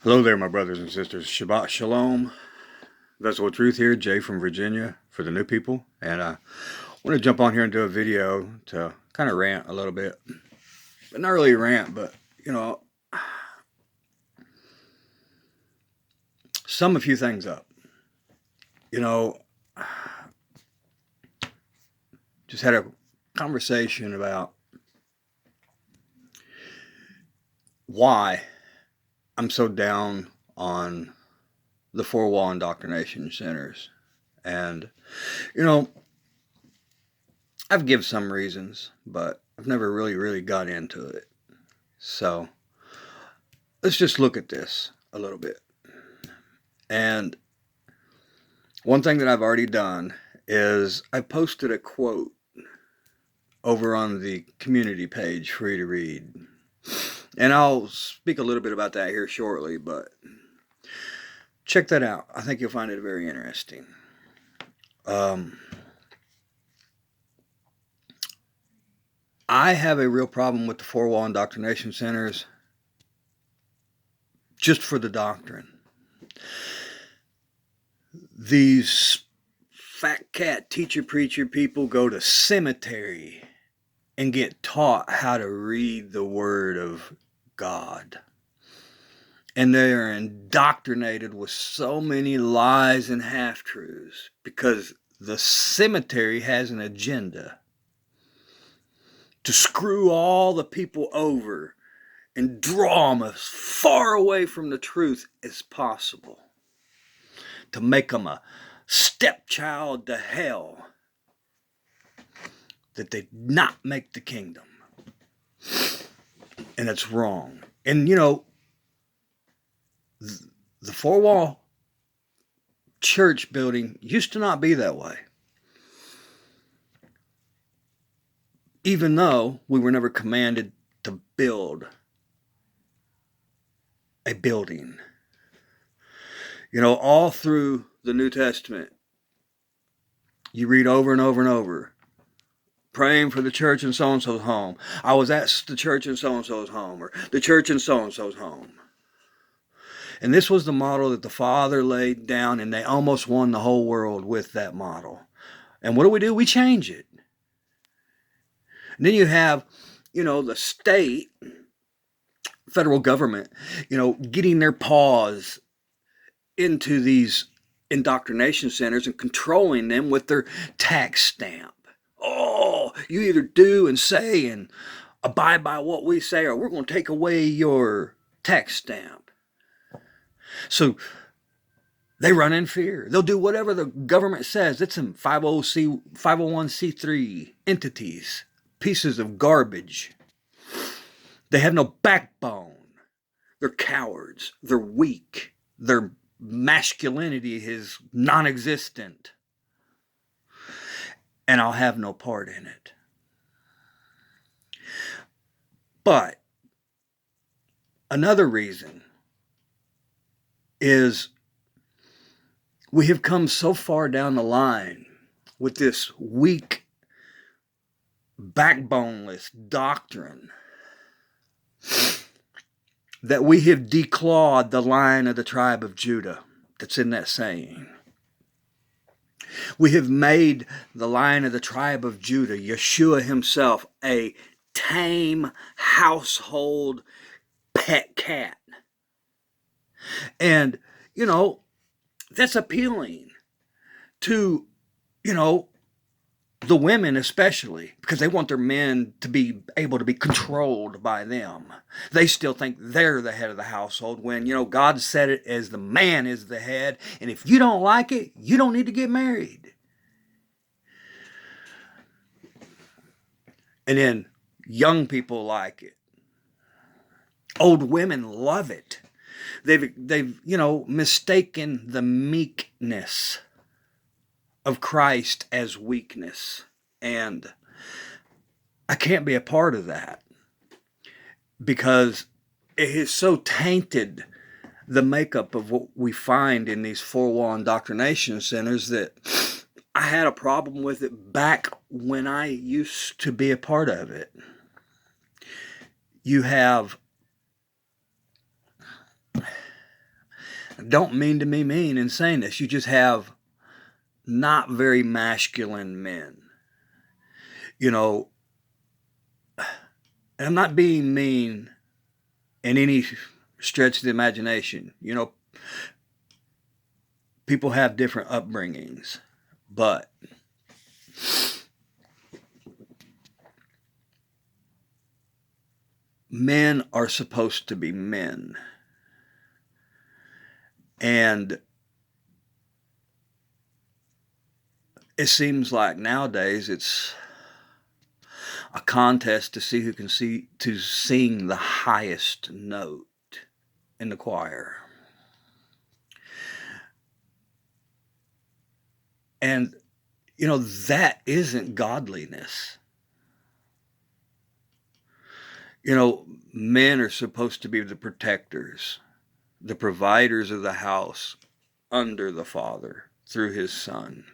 Hello there, my brothers and sisters. Shabbat Shalom. Vessel of Truth here, Jay from Virginia for the new people. And I want to jump on here and do a video to kind of rant a little bit. But not really rant, but, sum a few things up. Just had a conversation about why I'm so down on the four-wall indoctrination centers. And, I've given some reasons, but I've never really got into it. So let's just look at this a little bit. And one thing that I've already done is I posted a quote over on the community page for you to read. And I'll speak a little bit about that here shortly, but check that out. I think you'll find it very interesting. I have a real problem with the four-wall indoctrination centers just for the doctrine. These fat cat teacher preacher people go to cemetery and get taught how to read the Word of God. And they are indoctrinated with so many lies and half-truths because the cemetery has an agenda to screw all the people over and draw them as far away from the truth as possible, to make them a stepchild to hell, that they not make the kingdom. And it's wrong. And the four-wall church building used to not be that way. Even though we were never commanded to build a building. All through the New Testament, you read over and over and over, praying for the church in so-and-so's home. I was at the church in so-and-so's home, or the church in so-and-so's home. And this was the model that the Father laid down, and they almost won the whole world with that model. And what do? We change it. And then you have, the state, federal government, getting their paws into these indoctrination centers and controlling them with their tax stamp. Oh, you either do and say and abide by what we say, or we're going to take away your tax stamp. So they run in fear. They'll do whatever the government says. It's in 501C3 entities, pieces of garbage. They have no backbone. They're cowards. They're weak. Their masculinity is non-existent. And I'll have no part in it. But another reason is we have come so far down the line with this weak, backboneless doctrine that we have declawed the Lion of the tribe of Judah that's in that saying. We have made the Lion of the tribe of Judah, Yeshua himself, a tame household pet cat. And, that's appealing to, the women especially, because they want their men to be able to be controlled by them. They still think they're the head of the household when, God said it as the man is the head. And if you don't like it, you don't need to get married. And then young people like it. Old women love it. They've mistaken the meekness of Christ as weakness. And I can't be a part of that because it has so tainted the makeup of what we find in these four-wall indoctrination centers that I had a problem with it back when I used to be a part of it. You have don't mean to be mean in saying this. You just have not very masculine men. You know, and I'm not being mean in any stretch of the imagination. You know, people have different upbringings, but men are supposed to be men. And it seems like nowadays it's a contest to see who can sing the highest note in the choir. And, you know, that isn't godliness. You know, men are supposed to be the protectors, the providers of the house under the Father through his Son.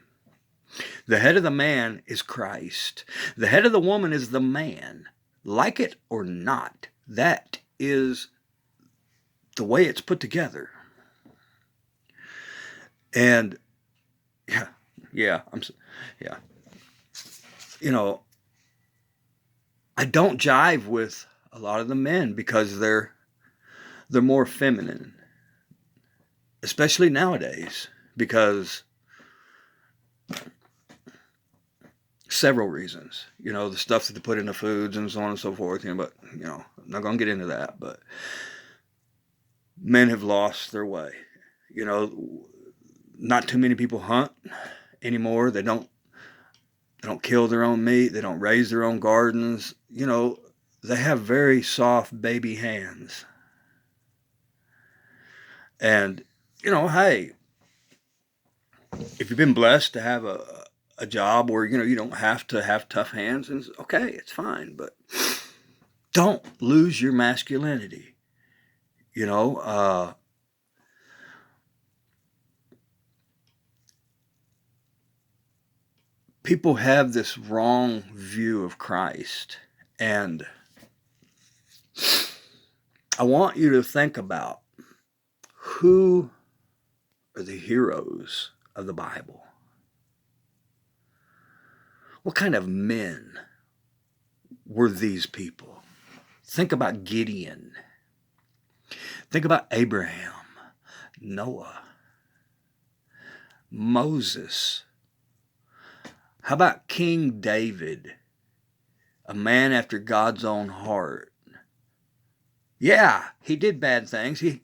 The head of the man is Christ. The head of the woman is the man. Like it or not, that is the way it's put together. And yeah. You know, I don't jive with a lot of the men because they're more feminine, especially nowadays, because several reasons. You know, the stuff that they put in the foods and so on and so forth. You know, but you know, I'm not going to get into that. But men have lost their way. You know, not too many people hunt anymore. They don't kill their own meat. They don't raise their own gardens. You know, they have very soft baby hands. And, you know, hey, if you've been blessed to have a job where, you know, you don't have to have tough hands, and okay, it's fine. But don't lose your masculinity. You know, people have this wrong view of Christ. And I want you to think about who are the heroes of the Bible. What kind of men were these people? Think about Gideon. Think about Abraham, Noah, Moses. How about King David, a man after God's own heart? Yeah, he did bad things. He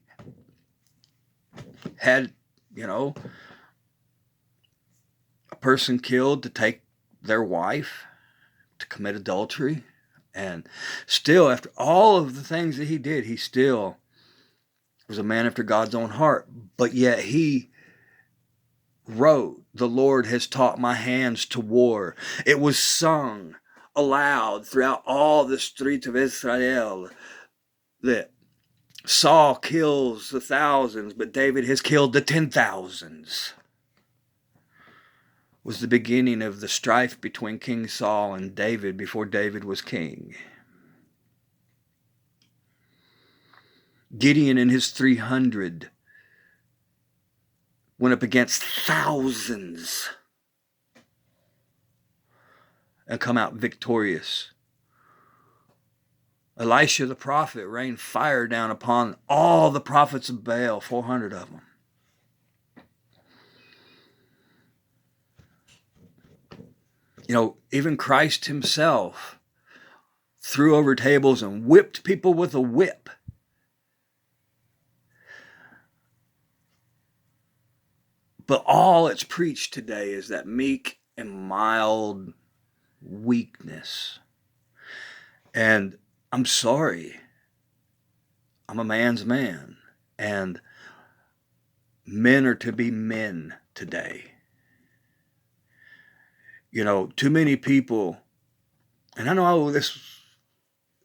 had, you know, a person killed to take their wife, to commit adultery. And still, after all of the things that he did, he still was a man after God's own heart. But yet he wrote, "The Lord has taught my hands to war." It was sung aloud throughout all the streets of Israel that Saul kills the thousands, but David has killed the 10,000s. Was the beginning of the strife between King Saul and David before David was king. Gideon and his 300 went up against thousands and come out victorious. Elisha the prophet rained fire down upon all the prophets of Baal, 400 of them. You know, even Christ himself threw over tables and whipped people with a whip. But all it's preached today is that meek and mild weakness. And I'm sorry, I'm a man's man. And men are to be men today. You know, too many people, and I know this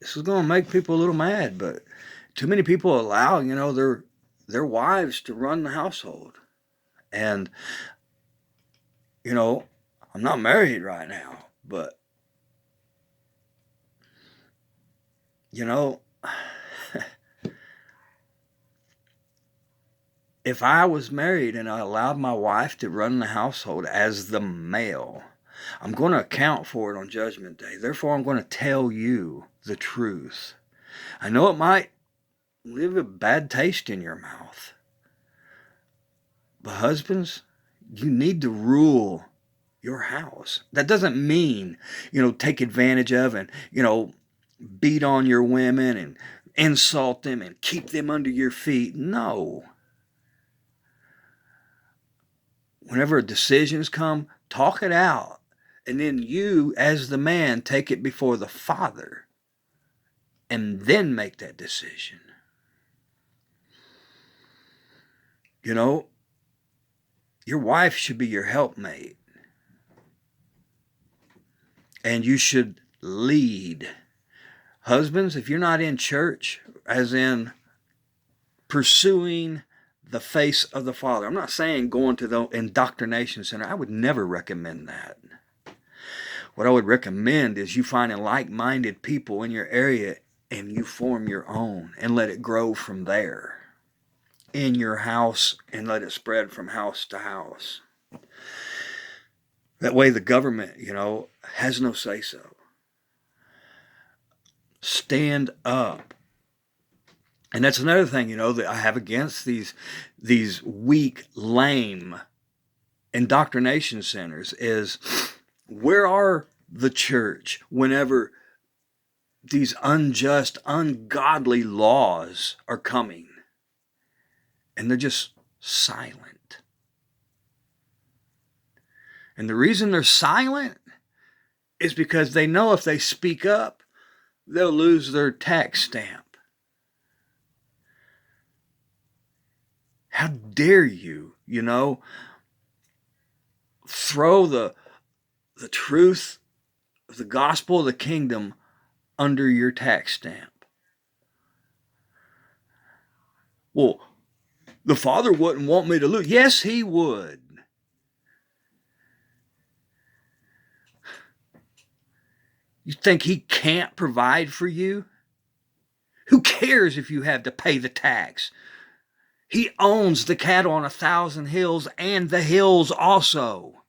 is going to make people a little mad, but too many people allow, you know, their wives to run the household. And, you know, I'm not married right now, but, you know, if I was married and I allowed my wife to run the household as the male, I'm going to account for it on Judgment Day. Therefore, I'm going to tell you the truth. I know it might leave a bad taste in your mouth. But husbands, you need to rule your house. That doesn't mean, take advantage of and, beat on your women and insult them and keep them under your feet. No. Whenever decisions come, talk it out. And then you, as the man, take it before the Father. And then make that decision. Your wife should be your helpmate. And you should lead. Husbands, if you're not in church, as in pursuing the face of the Father. I'm not saying going to the indoctrination center. I would never recommend that. What I would recommend is you finding like-minded people in your area and you form your own and let it grow from there in your house and let it spread from house to house. That way the government, has no say-so. Stand up. And that's another thing, that I have against these weak, lame indoctrination centers is, where are the church whenever these unjust, ungodly laws are coming? And they're just silent. And the reason they're silent is because they know if they speak up, they'll lose their tax stamp. How dare you, throw the truth of the gospel of the kingdom under your tax stamp? Well, the Father wouldn't want me to lose. Yes, He would. You think He can't provide for you? Who cares if you have to pay the tax? He owns the cattle on 1,000 hills and the hills also.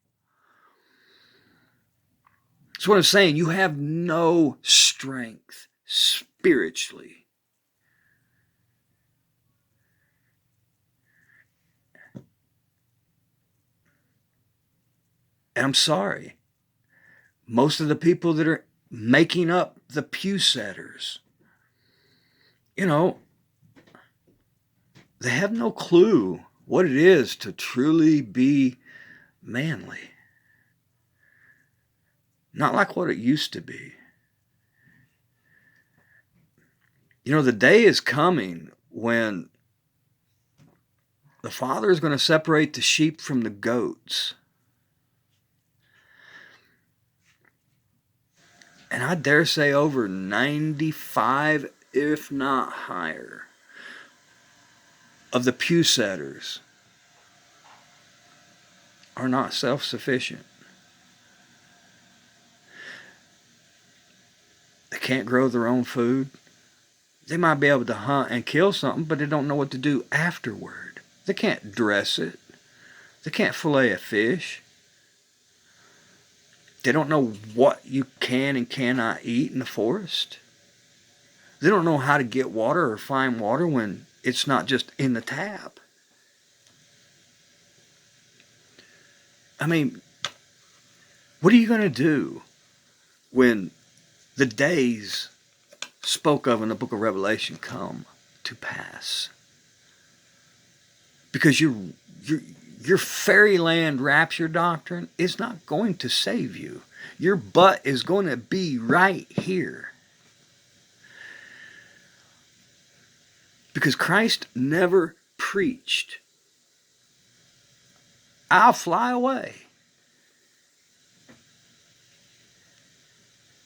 That's what I'm saying. You have no strength spiritually. And I'm sorry. Most of the people that are making up the pew setters, they have no clue what it is to truly be manly. Not like what it used to be. The day is coming when the Father is going to separate the sheep from the goats. And I dare say over 95, if not higher, of the pew setters are not self-sufficient. They can't grow their own food. They might be able to hunt and kill something, but they don't know what to do afterward. They can't dress it. They can't fillet a fish. They don't know what you can and cannot eat in the forest. They don't know how to get water or find water when it's not just in the tap. I mean, what are you going to do when the days spoke of in the book of Revelation come to pass? Because your fairyland rapture doctrine is not going to save you. Your butt is going to be right here. Because Christ never preached, I'll fly away.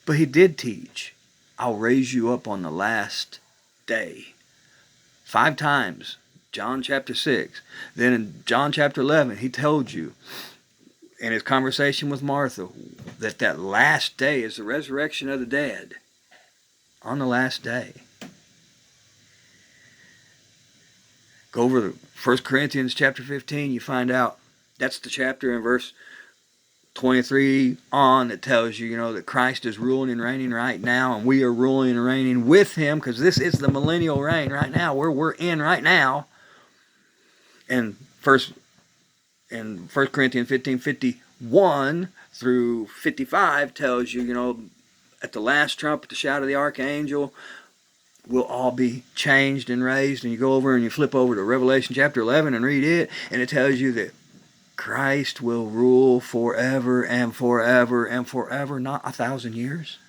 But He did teach, I'll raise you up on the last day. 5 times. John chapter 6. Then in John chapter 11, He told you in His conversation with Martha that last day is the resurrection of the dead. On the last day. Go over to 1 Corinthians chapter 15, you find out that's the chapter in verse 23 on that tells you, that Christ is ruling and reigning right now, and we are ruling and reigning with him, because this is the millennial reign right now, where we're in right now. And first in 1 Corinthians 15:51 through 55 tells you, at the last trumpet, the shout of the archangel, we'll all be changed and raised. And you go over and you flip over to Revelation chapter 11 and read it, and it tells you that Christ will rule forever and forever and forever, not 1,000 years.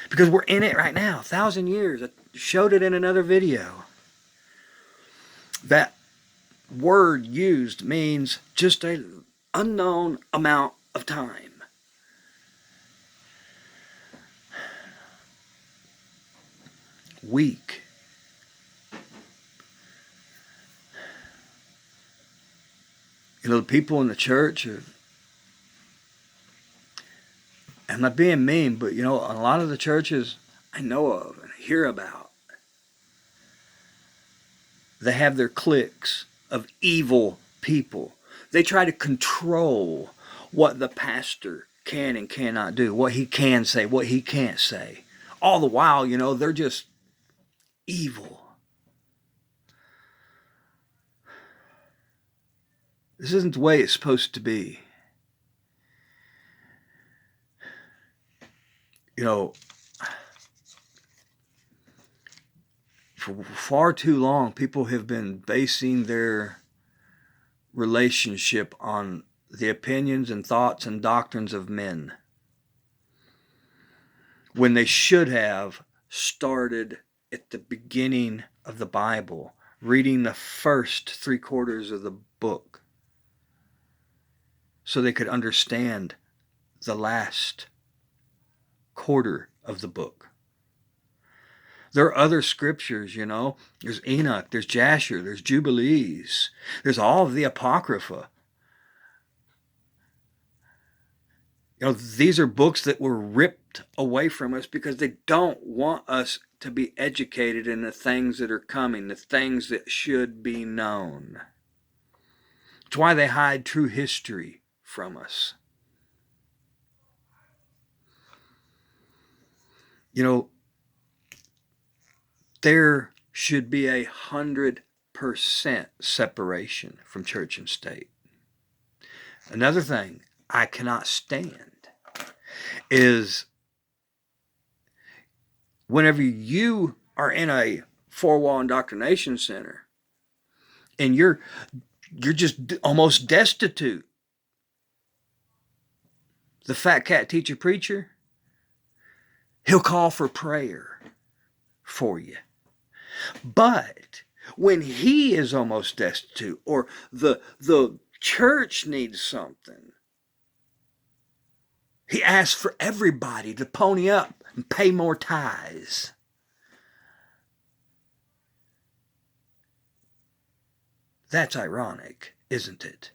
Because we're in it right now, 1,000 years. I showed it in another video. That word used means just an unknown amount of time. Week. The people in the church I'm not being mean, but a lot of the churches I know of and hear about, they have their cliques of evil people. They try to control what the pastor can and cannot do, what he can say, what he can't say. All the while, they're just evil. This isn't the way it's supposed to be. For far too long, people have been basing their relationship on the opinions and thoughts and doctrines of men, when they should have started at the beginning of the Bible, reading the first 3/4 of the book, so they could understand the last quarter of the book. There are other scriptures, There's Enoch, there's Jasher, there's Jubilees, there's all of the Apocrypha. These are books that were ripped away from us because they don't want us to be educated in the things that are coming, the things that should be known. It's why they hide true history from us. There should be 100% separation from church and state. Another thing I cannot stand is whenever you are in a four-wall indoctrination center and you're just almost destitute. The fat cat teacher preacher, he'll call for prayer for you. But when he is almost destitute, or the church needs something, he asks for everybody to pony up and pay more tithes. That's ironic, isn't it?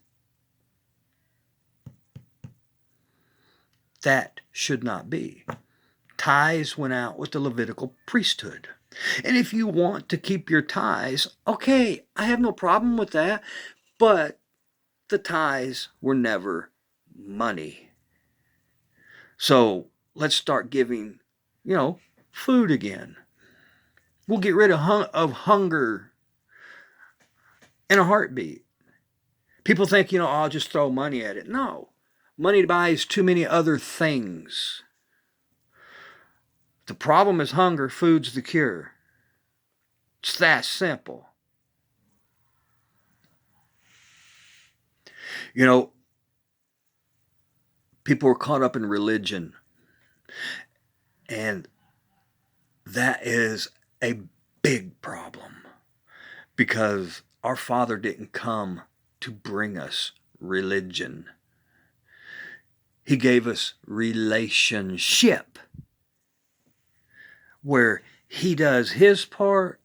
That should not be. Tithes went out with the Levitical priesthood. And if you want to keep your tithes, okay, I have no problem with that. But the tithes were never money. So let's start giving, food again. We'll get rid of hunger in a heartbeat. People think, I'll just throw money at it. No. Money buys too many other things. The problem is hunger, food's the cure. It's that simple. People are caught up in religion. And that is a big problem. Because our Father didn't come to bring us religion. He gave us relationship, where he does his part,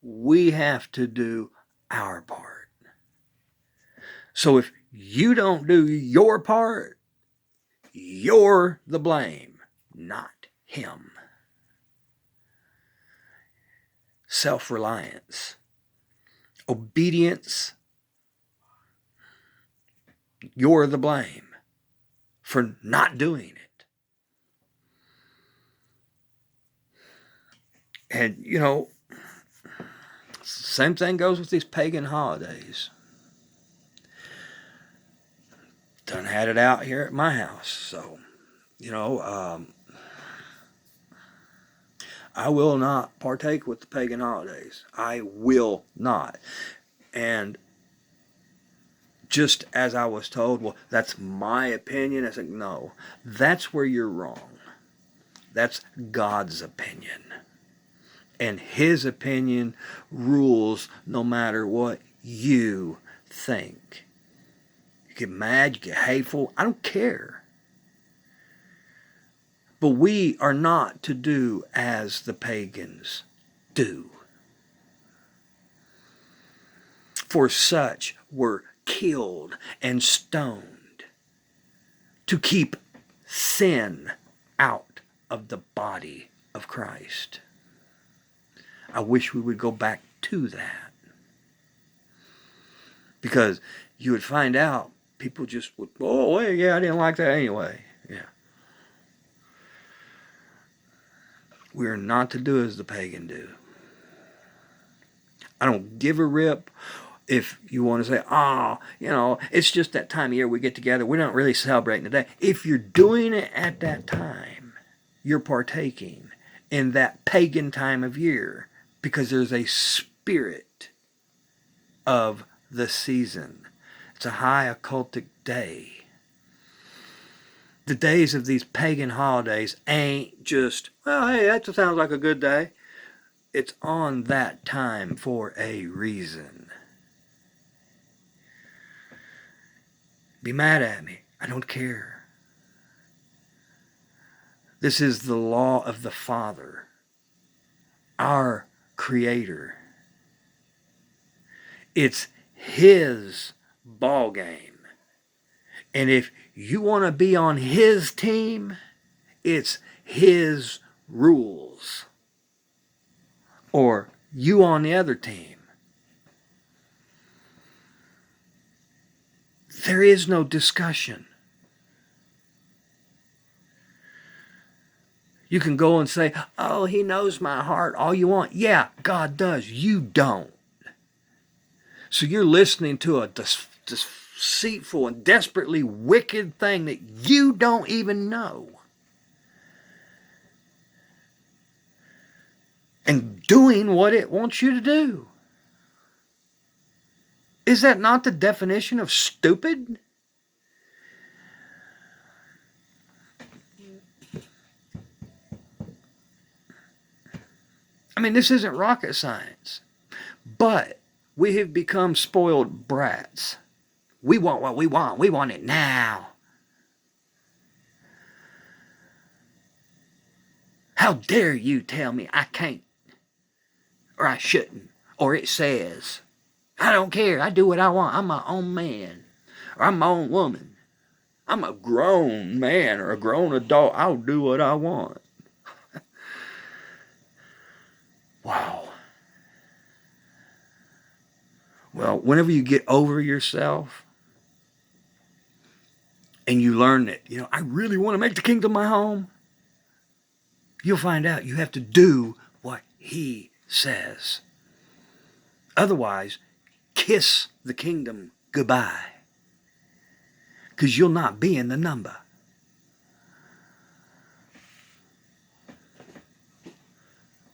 we have to do our part. So if you don't do your part, you're the blame, not him. Self-reliance. obedience, you're the blame for not doing it. And, you know, same thing goes with these pagan holidays. Done had it out here at my house. So, you know, I will not partake with the pagan holidays. I will not. And just as I was told, well, that's my opinion. I said, no, that's where you're wrong. That's God's opinion. And His opinion rules no matter what you think. You get mad, you get hateful, I don't care. But we are not to do as the pagans do. For such were killed and stoned to keep sin out of the body of Christ. I wish we would go back to that. Because you would find out people just would, oh, well, yeah, I didn't like that anyway. Yeah. We are not to do as the pagan do. I don't give a rip if you want to say, oh, you know, it's just that time of year we get together. We're not really celebrating today. If you're doing it at that time, you're partaking in that pagan time of year because there's a spirit of the season. It's a high occultic day. The days of these pagan holidays ain't just, well, hey, that sounds like a good day. It's on that time for a reason. Be mad at me. I don't care. This is the law of the Father, our Creator. It's His ball game. And if you want to be on His team, it's His rules. Or you on the other team. There is no discussion. You can go and say, oh, He knows my heart all you want. Yeah, God does. You don't. So you're listening to a deceitful and desperately wicked thing that you don't even know. And doing what it wants you to do. Is that not the definition of stupid? I mean, this isn't rocket science. But we have become spoiled brats. We want what we want. We want it now. How dare you tell me I can't, or I shouldn't, or it says. I don't care. I do what I want. I'm my own man, or I'm my own woman. I'm a grown man or a grown adult. I'll do what I want. Wow. Well, whenever you get over yourself and you learn that, you know, I really want to make the kingdom my home, you'll find out you have to do what He says. Otherwise, kiss the kingdom goodbye. Because you'll not be in the number.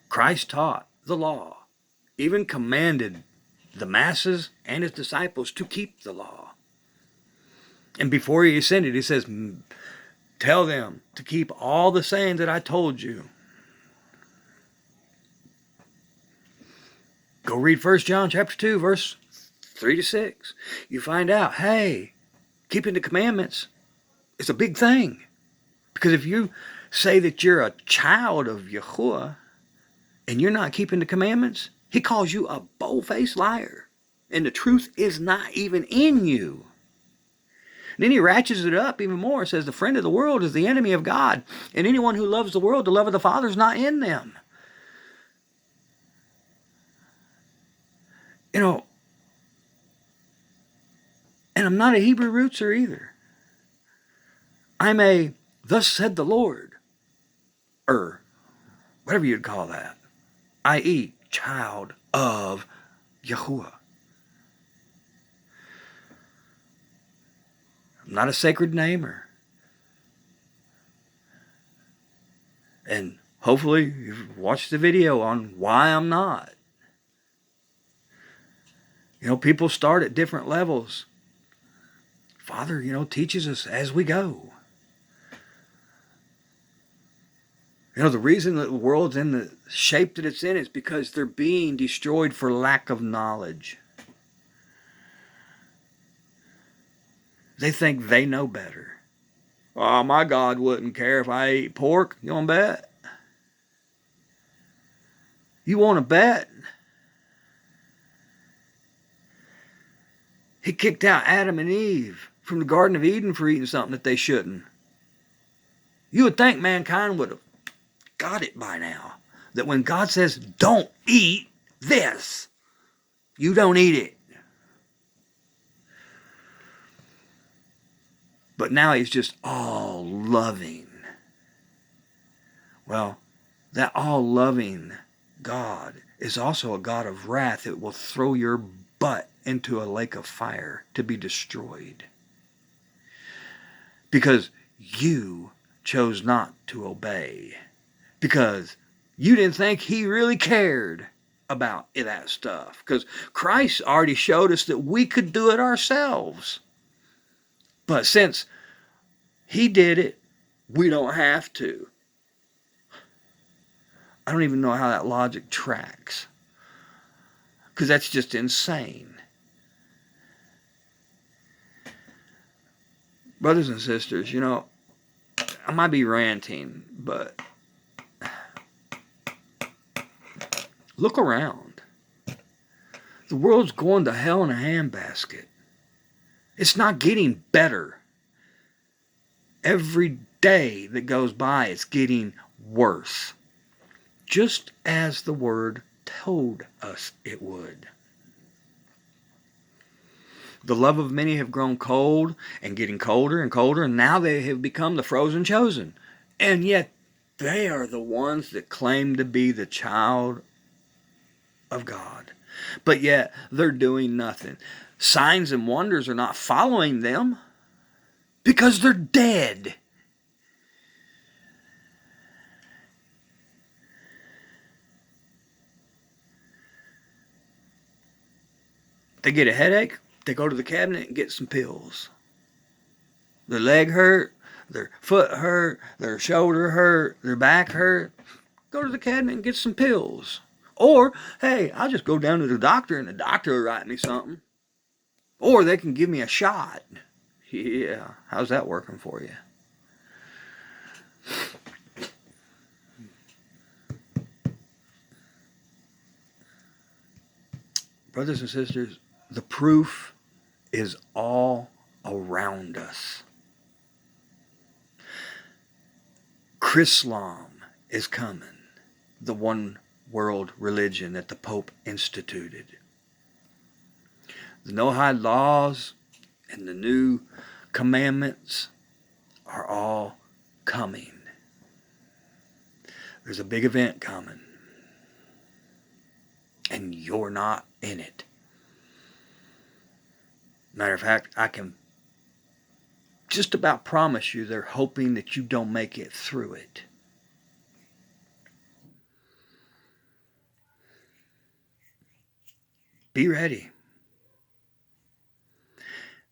Christ taught the law, even commanded the masses and His disciples to keep the law. And before He ascended, He says, tell them to keep all the sayings that I told you. Go read 1 John chapter 2, verse 3 to 6. You find out, hey, keeping the commandments is a big thing. Because if you say that you're a child of Yahuah and you're not keeping the commandments, He calls you a bold-faced liar. And the truth is not even in you. And then He ratchets it up even more. Says the friend of the world is the enemy of God. And anyone who loves the world, the love of the Father is not in them. You know, I'm not a Hebrew rootser either. I'm a thus said the Lord, or whatever you'd call that, i.e. child of Yahuah. I'm not a sacred namer. And hopefully you've watched the video on why I'm not. People start at different levels. Father, teaches us as we go. The reason that the world's in the shape that it's in is because they're being destroyed for lack of knowledge. They think they know better. Oh, my God wouldn't care if I ate pork. You want to bet? You want to bet? He kicked out Adam and Eve from the Garden of Eden for eating something that they shouldn't. You would think mankind would have got it by now. That when God says, don't eat this, you don't eat it. But now he's just all loving. Well, that all loving God is also a God of wrath that will throw your butt into a lake of fire to be destroyed. Because you chose not to obey. Because you didn't think he really cared about that stuff. Because Christ already showed us that we could do it ourselves. But since he did it, we don't have to. I don't even know how that logic tracks. Because that's just insane. Brothers and sisters, I might be ranting, but look around. The world's going to hell in a handbasket. It's not getting better. Every day that goes by, it's getting worse. Just as the Word told us it would. The love of many have grown cold and getting colder and colder, and now they have become the frozen chosen. And yet, they are the ones that claim to be the child of God. But yet, they're doing nothing. Signs and wonders are not following them because they're dead. They get a headache, they go to the cabinet and get some pills. Their leg hurt, their foot hurt, their shoulder hurt, their back hurt. Go to the cabinet and get some pills. Or, hey, I'll just go down to the doctor and the doctor will write me something. Or they can give me a shot. Yeah, how's that working for you? Brothers and sisters, the proof is all around us. Chrislam is coming, the one world religion that the Pope instituted. The Noahide laws and the new commandments are all coming. There's a big event coming. And you're not in it. Matter of fact, I can just about promise you they're hoping that you don't make it through it. Be ready.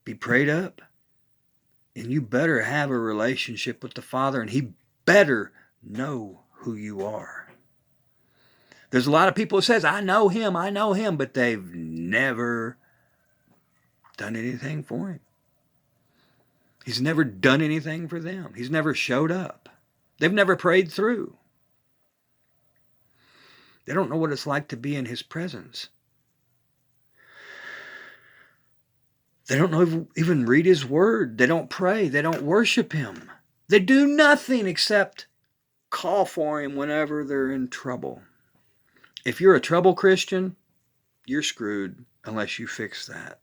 Be prayed up. And you better have a relationship with the Father, and He better know who you are. There's a lot of people who says, I know Him, but they've never done anything for Him. He's never done anything for them. He's never showed up. They've never prayed through. They don't know what it's like to be in His presence. They don't even read His Word. They don't pray. They don't worship Him. They do nothing except call for Him whenever they're in trouble. If you're a trouble Christian, you're screwed unless you fix that.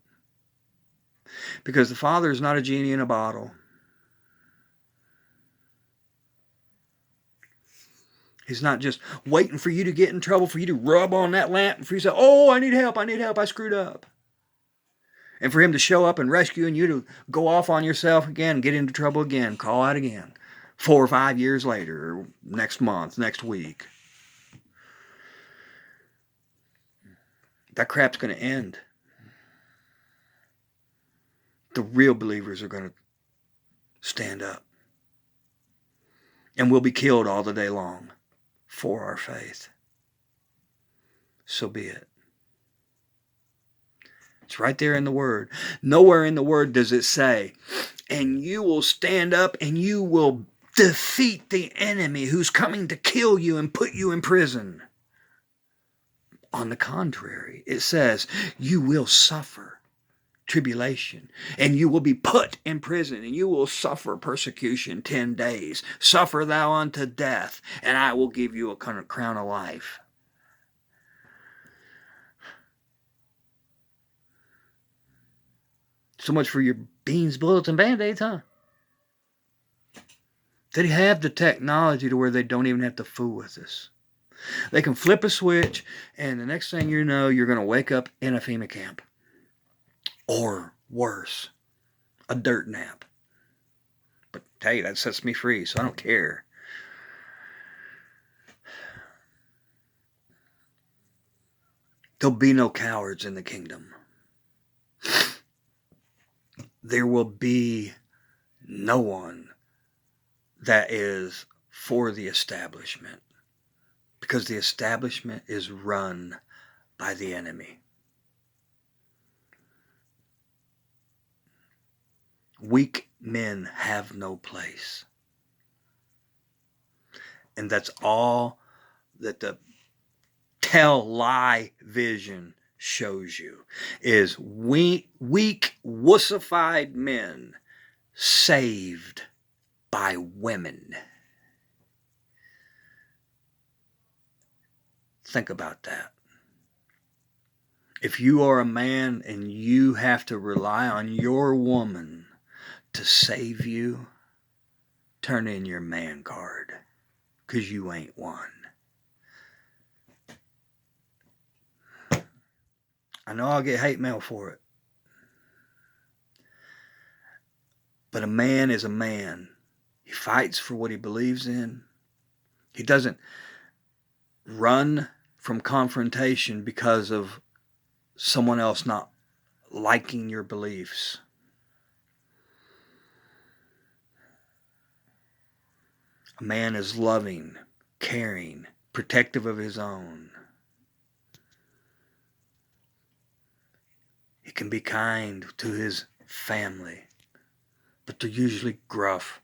Because the Father is not a genie in a bottle. He's not just waiting for you to get in trouble, for you to rub on that lamp, and for you to say, oh, I need help, I screwed up. And for him to show up and rescue and you to go off on yourself again, get into trouble again, call out again, 4 or 5 years later, or next month, next week. That crap's going to end. The real believers are going to stand up. And we'll be killed all the day long for our faith. So be it. It's right there in the Word. Nowhere in the Word does it say, and you will stand up and you will defeat the enemy who's coming to kill you and put you in prison. On the contrary, it says, you will suffer tribulation, and you will be put in prison, and you will suffer persecution 10 days. Suffer thou unto death, and I will give you a crown of life. So much for your beans, bullets, and band-aids, huh? They have the technology to where they don't even have to fool with us. They can flip a switch, and the next thing you know, you're going to wake up in a FEMA camp. Or worse, a dirt nap. But hey, that sets me free, so I don't care. There'll be no cowards in the kingdom. There will be no one that is for the establishment, because the establishment is run by the enemy. Weak men have no place. And that's all that the tell-lie vision shows you, is weak, wussified men saved by women. Think about that. If you are a man and you have to rely on your woman to save you, turn in your man card, because you ain't one. I know I'll get hate mail for it. But a man is a man. He fights for what he believes in. He doesn't run from confrontation because of someone else not liking your beliefs. A man is loving, caring, protective of his own. He can be kind to his family, but they're usually gruff.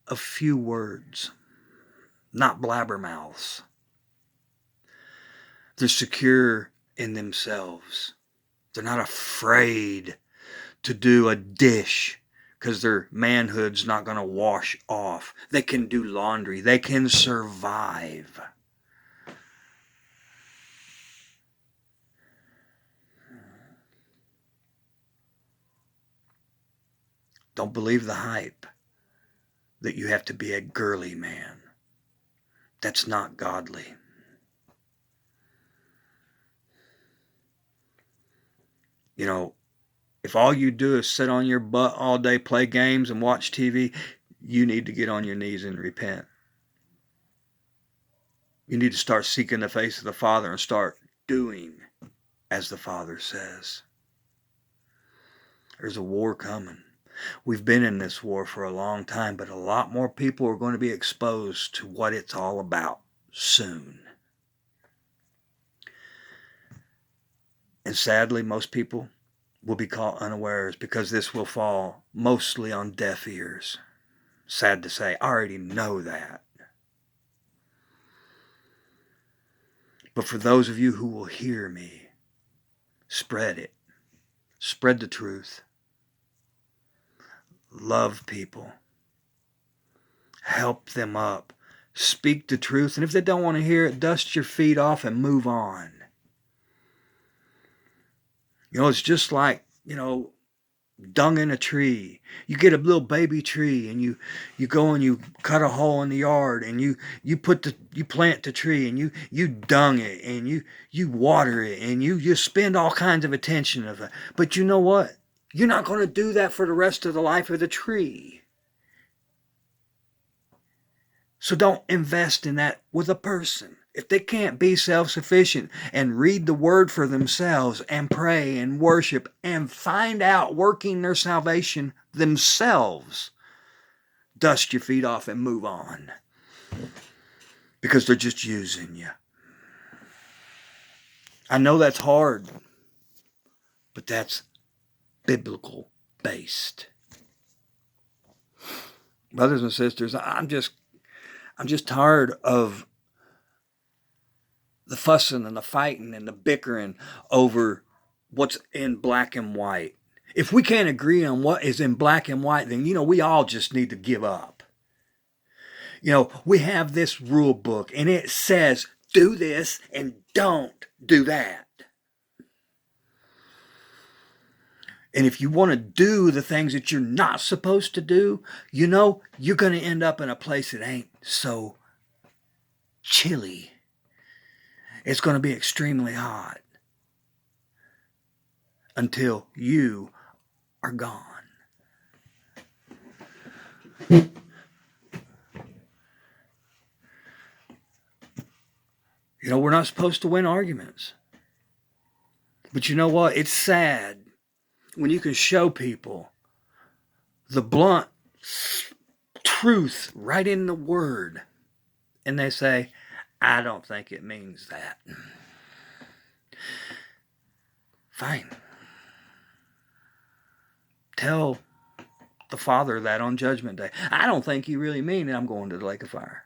A few words, not blabbermouths. They're secure in themselves. They're not afraid to do a dish because their manhood's not going to wash off. They can do laundry. They can survive. Don't believe the hype that you have to be a girly man. That's not godly. You know, if all you do is sit on your butt all day, play games, and watch TV, you need to get on your knees and repent. You need to start seeking the face of the Father and start doing as the Father says. There's a war coming. We've been in this war for a long time, but a lot more people are going to be exposed to what it's all about soon. And sadly, most people will be caught unawares because this will fall mostly on deaf ears. Sad to say, I already know that. But for those of you who will hear me, spread it. Spread the truth. Love people. Help them up. Speak the truth. And if they don't want to hear it, dust your feet off and move on. It's just like, dung in a tree. You get a little baby tree and you go and you cut a hole in the yard and you plant the tree and you dung it and you water it and you spend all kinds of attention of it. But you know what? You're not going to do that for the rest of the life of the tree. So don't invest in that with a person. If they can't be self-sufficient and read the word for themselves and pray and worship and find out working their salvation themselves, dust your feet off and move on. Because they're just using you. I know that's hard, but that's biblical based. Brothers and sisters, I'm just tired of the fussing and the fighting and the bickering over what's in black and white. If we can't agree on what is in black and white, then, we all just need to give up. We have this rule book and it says, do this and don't do that. And if you want to do the things that you're not supposed to do, you're going to end up in a place that ain't so chilly. It's going to be extremely hot until you are gone. We're not supposed to win arguments. But you know what? It's sad when you can show people the blunt truth right in the word and they say, I don't think it means that. Fine. Tell the Father that on Judgment Day. I don't think you really mean that I'm going to the lake of fire.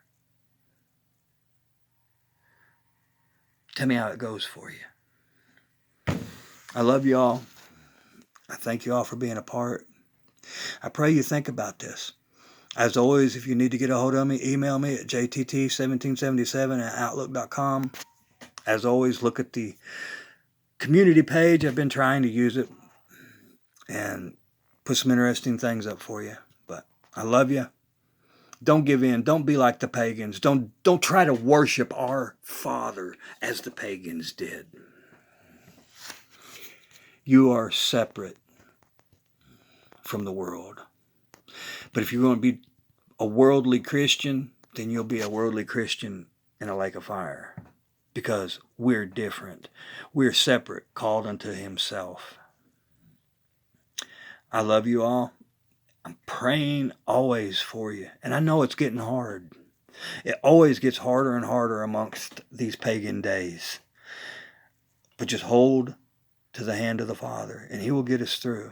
Tell me how it goes for you. I love you all. I thank you all for being a part. I pray you think about this. As always, if you need to get a hold of me, email me at jtt1777@outlook.com. As always, look at the community page. I've been trying to use it and put some interesting things up for you. But I love you. Don't give in. Don't be like the pagans. Don't try to worship our Father as the pagans did. You are separate from the world. But if you're going to be a worldly Christian, then you'll be a worldly Christian in a lake of fire. Because we're different. We're separate, called unto himself. I love you all. I'm praying always for you. And I know it's getting hard. It always gets harder and harder amongst these pagan days. But just hold to the hand of the Father, and he will get us through.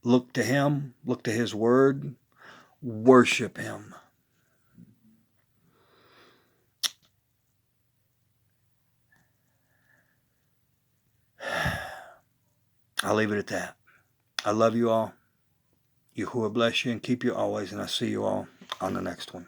Look to him. Look to his word. Worship him. I'll leave it at that. I love you all. Yahuah bless you and keep you always, and I'll see you all on the next one.